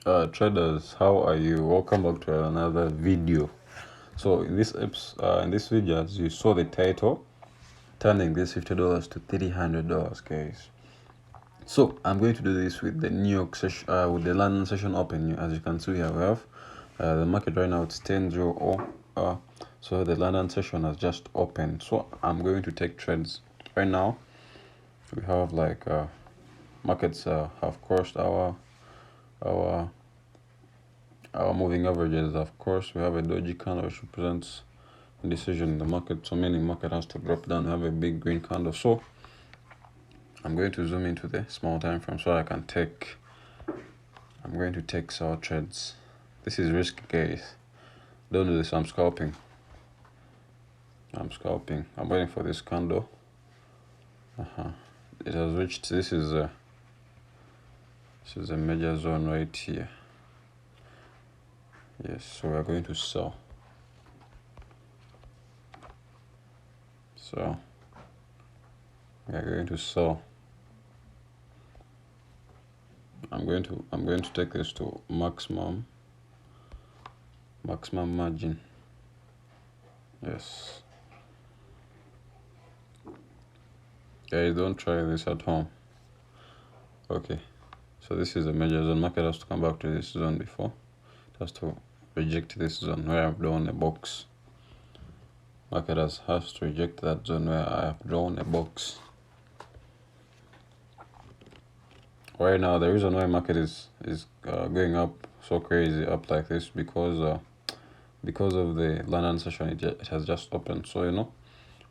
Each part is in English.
Traders, how are you? Welcome back to another video. So in this video, as you saw the title, turning this $50 to $300, guys. So I'm going to do this with the New York session, with the London session open. As you can see here, we have the market right now. It's 10:00. So the London session has just opened. So I'm going to take trades right now. We have like markets have crossed our moving averages. Of course, we have a doji candle which represents indecision in the market, so meaning market has to drop down. We have a big green candle. So I'm going to zoom into the small time frame so I'm going to take sell trades. This is risky, guys. Don't do this. I'm scalping. I'm waiting for this candle. It has reached. This is a major zone right here. Yes, so we're going to sell. So we are going to sell. I'm going to take this to maximum margin. Yes. Guys, don't try this at home. Okay. So this is a major zone. Market has to come back to this zone before. It has to reject this zone where I've drawn a box. Market has to reject that zone where I have drawn a box. Right now, the reason why market is going up so crazy, up like this, because of the London session. It has just opened. So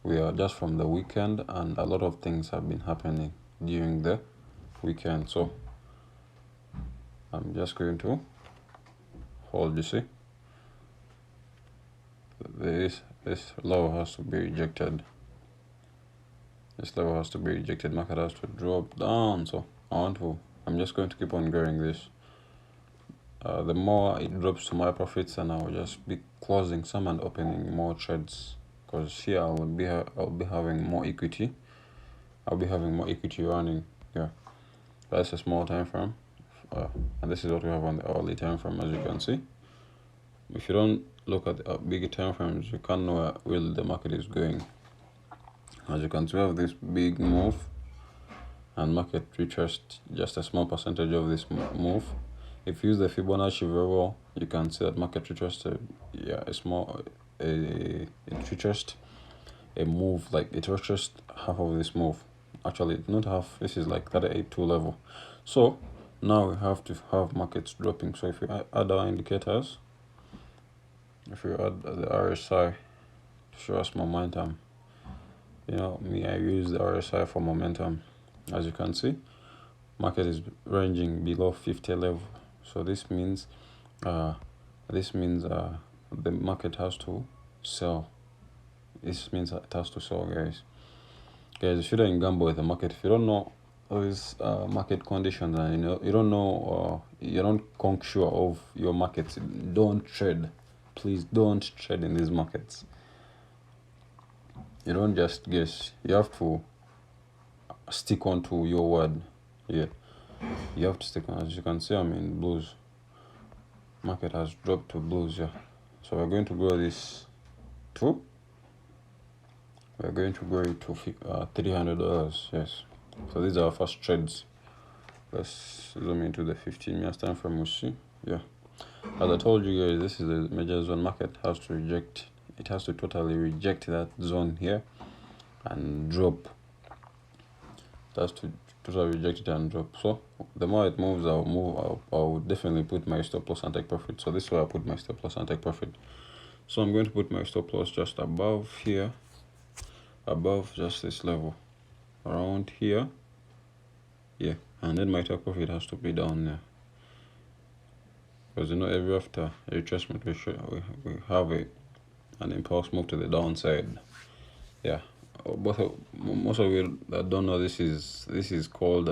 we are just from the weekend, and a lot of things have been happening during the weekend. So I'm just going to hold. You see, this level has to be rejected. This level has to be rejected. Market has to drop down. So I'm just going to keep on growing this. The more it drops to my profits, and I'll just be closing some and opening more trades, because here I'll be having more equity. I'll be having more equity running. Yeah, that's a small time frame, and this is what we have on the hourly time frame. As you can see, if you don't look at the bigger time frames, you can't know where really the market is going. As you can see, we have this big move, and market retraced just a small percentage of this move. If you use the Fibonacci very well, you can see that market retraced it retraced a move, like it retraced half of this move. Actually, not half. This is like 38.2 level. So now we have to have markets dropping. So if you add our indicators, if you add the RSI to show us momentum, I use the RSI for momentum. As you can see, market is ranging below 50 level. So this means the market has to sell. This means it has to sell, guys. You shouldn't gamble with the market if you don't know these market conditions, and you don't know, you don't sure of your markets. Don't trade. Please don't trade in these markets. You don't just guess. You have to stick on to your word. Yeah, you have to stick on. As you can see, I'm in blues. Market has dropped to blues. Yeah, so we're going to grow this to. We're going to grow it to $300. Yes. So these are our first trades. Let's zoom into the 15 minutes time frame. We see. Yeah. As I told you guys, this is a major zone. Market has to reject. It has to totally reject that zone here and drop. It has to totally reject it and drop. So the more it moves, I'll definitely put my stop loss and take profit. So this is where I put my stop loss and take profit. So I'm going to put my stop loss just above here, above just this level, around here. Yeah, and then my take profit has to be down there, because every after a retracement we have an impulse move to the downside. Yeah, most of you that don't know, this is called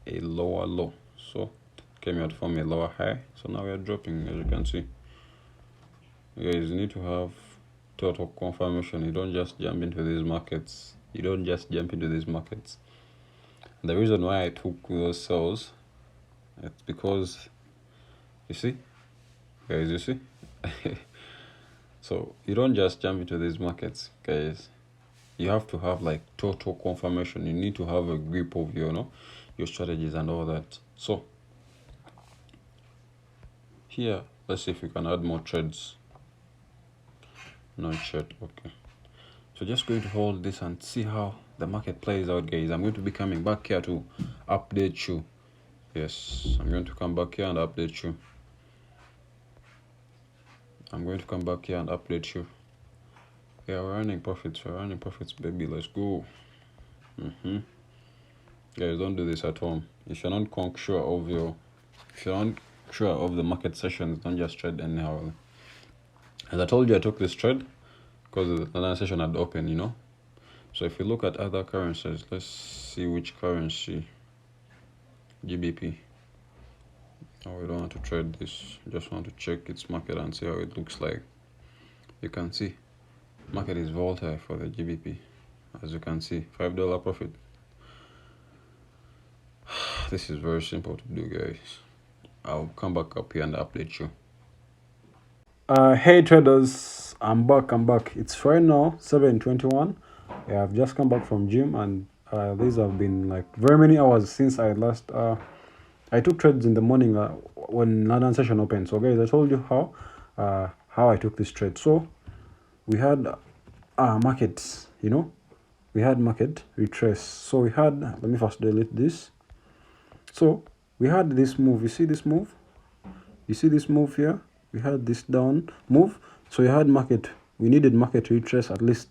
a lower low. So it came out from a lower high. So now we are dropping. As you can see, you guys need to have total confirmation. You don't just jump into these markets. The reason why I took those sells It's because, you see, guys, you see. So you don't just jump into these markets, guys. You have to have like total confirmation. You need to have a grip of your strategies and all that. So here, let's see if we can add more trades. Not yet. Okay. So just going to hold this and see how the market plays out, guys. I'm going to be coming back here to update you. Yes, I'm going to come back here and update you. I'm going to come back here and update you. Yeah, we're earning profits. We're earning profits, baby. Let's go. Guys, don't do this at home. If you're not sure of the market sessions, don't just trade anyhow. As I told you, I took this trade because the last session had opened, So if you look at other currencies, let's see which currency. GBP. Oh, we don't want to trade this. Just want to check its market and see how it looks like. You can see market is volatile for the GBP. As you can see, $5 profit. This is very simple to do, guys. I'll come back up here and update you. Hey traders, I'm back. It's right now 7:21. Yeah, I've just come back from gym, and these have been like very many hours since I last I took trades in the morning when London session opened. So guys, I told you how I took this trade. So we had markets, we had market retrace. So we had, let me first delete this. So we had this move. You see this move? You see this move here? We had this down move. So we had market, we needed market to retrace at least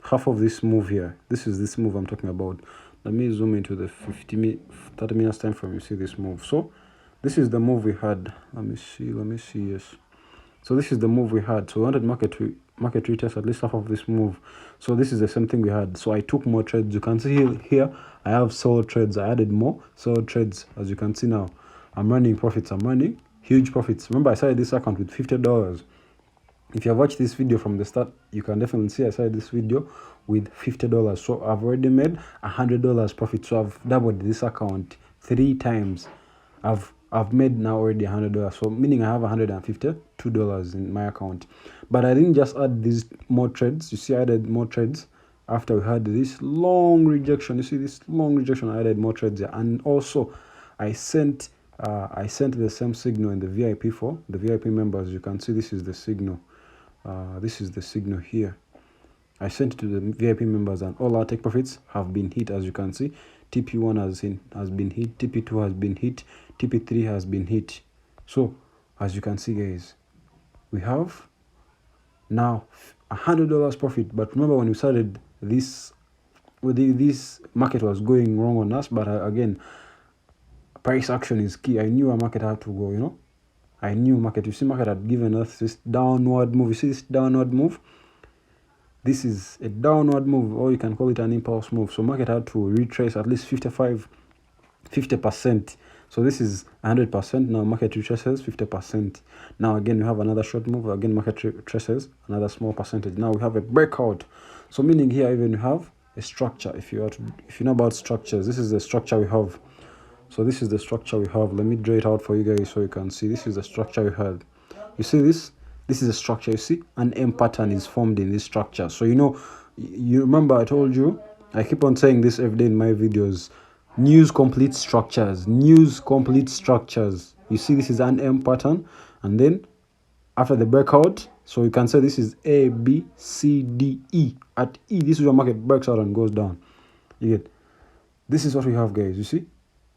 half of this move here. This is this move I'm talking about. Let me zoom into the 30 minutes time frame. You see this move. So this is the move we had. Let me see. Yes. So this is the move we had. So we wanted market retest at least half of this move. So this is the same thing we had. So I took more trades. You can see here I have sold trades. I added more sold trades. As you can see now, I'm running profits. I'm running huge profits. Remember, I started this account with $50. If you have watched this video from the start, you can definitely see I started this video with $50. So I've already made $100 profit. So I've doubled this account 3 times. I've made now already $100. So meaning I have $152 in my account. But I didn't just add these more trades. You see, I added more trades after we had this long rejection. You see this long rejection, I added more trades there. And also I sent the same signal in the VIP for the VIP members. You can see this is the signal. This is the signal here. I sent it to the VIP members, and all our take profits have been hit. As you can see, TP1 has been hit, TP2 has been hit, TP3 has been hit. So as you can see, guys, we have now $100 profit. But remember, when we started this market was going wrong on us, but again, price action is key. I knew our market had to go, I knew market. You see, market had given us this downward move. You see this downward move? This is a downward move, or you can call it an impulse move. So market had to retrace at least 50%. So this is 100%. Now market retraces 50%. Now again, we have another short move. Again, market retraces another small percentage. Now we have a breakout. So meaning here, even we have a structure. If you know about structures, this is the structure we have. So this is the structure we have. Let me draw it out for you guys so you can see. This is the structure we had. You see this? This is a structure. You see an M pattern is formed in this structure. So you remember I told you, I keep on saying this every day in my videos, news complete structures. You see, this is an M pattern, and then after the breakout, so you can say this is A, B, C, D, E. At E, this is where market breaks out and goes down. You get? This is what we have, guys. You see,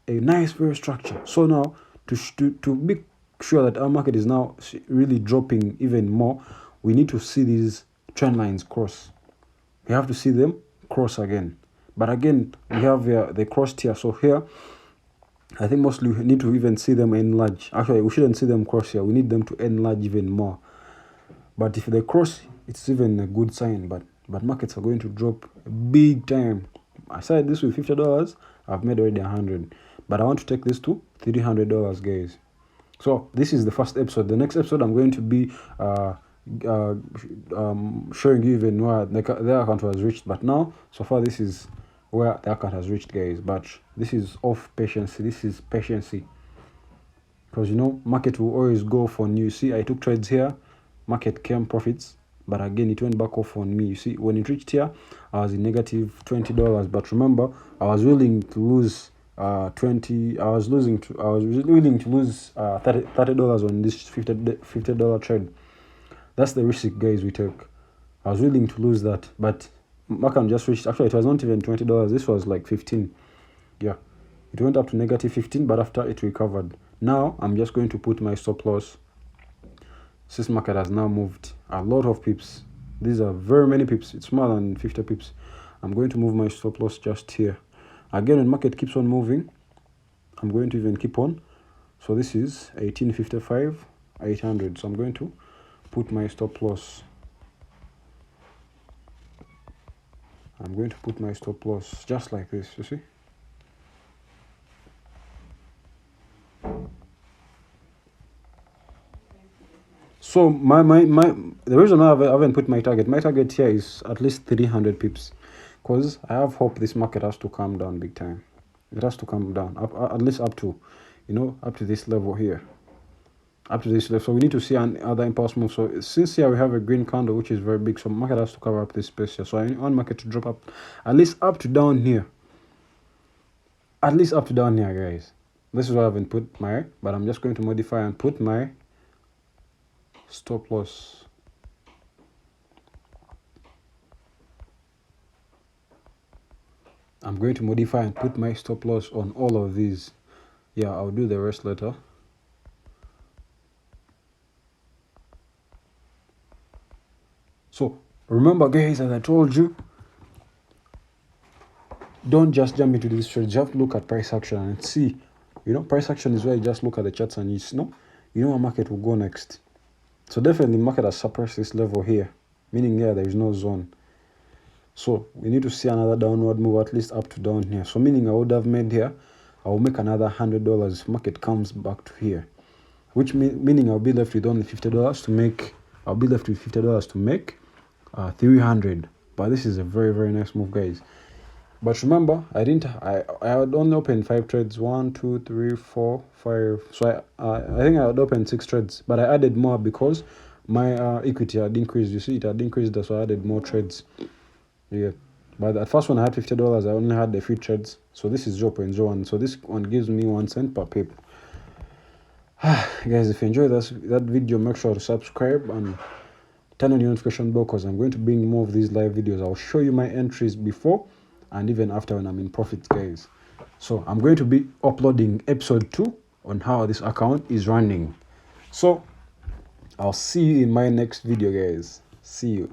a nice very structure. So now to be sure that our market is now really dropping even more, we need to see these trend lines cross. We have to see them cross again. But again, we have they crossed here. So here, I think mostly we need to even see them enlarge. Actually, we shouldn't see them cross here. We need them to enlarge even more. But if they cross, it's even a good sign. But markets are going to drop big time. I started this with $50. I've made already 100. But I want to take this to $300, guys. So this is the first episode. The next episode, I'm going to be showing you even where the account was reached. But now, so far, this is where the account has reached, guys. But this is off patience. This is patience. because you know market will always go off on you. See, I took trades here, market came profits, but again it went back off on me. You see, when it reached here, I was in negative $20, but remember, I was willing to lose 20. I was willing to lose $30 on this $50 trade. That's the risk, guys, we took. I was willing to lose that, but market just reached, actually it was not even $20, this was like 15. Yeah, it went up to negative 15, but after it recovered. Now I'm just going to put my stop loss. Since market has now moved a lot of pips, these are very many pips, it's more than 50 pips. I'm going to move my stop loss just here. Again, when market keeps on moving, I'm going to even keep on. So this is 1855 800, so I'm going to put my stop loss. I'm going to put my stop loss just like this, you see. So the reason I haven't put my target here is at least 300 pips, because I have hope this market has to come down big time. It has to come down at least up to, you know, up to this level here, up to this level. So we need to see another impulse move. So since here we have a green candle which is very big, so market has to cover up this space here. So I want market to drop up at least up to down here, at least up to down here, guys. This is why I haven't put my, but I'm just going to modify and put my stop loss. I'm going to modify and put my stop loss on all of these. Yeah, I'll do the rest later. So remember, guys, as I told you, don't just jump into these trades. You have to look at price action and see, you know, price action is where you just look at the charts and you know where market will go next. So definitely market has suppressed this level here, meaning there is no zone. So we need to see another downward move, at least up to down here. So meaning I would have made here, I will make another $100 if market comes back to here, which meaning I'll be left with only $50 to make. I'll be left with $50 to make 300. But this is a very, very nice move, guys. But remember, I had only opened 5 trades. 1, 2, 3, 4, 5. So I think I had opened 6 trades, but I added more because my equity had increased. You see, it had increased, so I added more trades. Yeah, but at first when I had $50, I only had a few trades. So this is 0.01. So this one gives me 1 cent per pip. Guys, if you enjoyed that video, make sure to subscribe and turn on your notification bell, because I'm going to bring more of these live videos. I'll show you my entries before and even after when I'm in profit, guys. So I'm going to be uploading episode 2 on how this account is running. So I'll see you in my next video, guys. See you.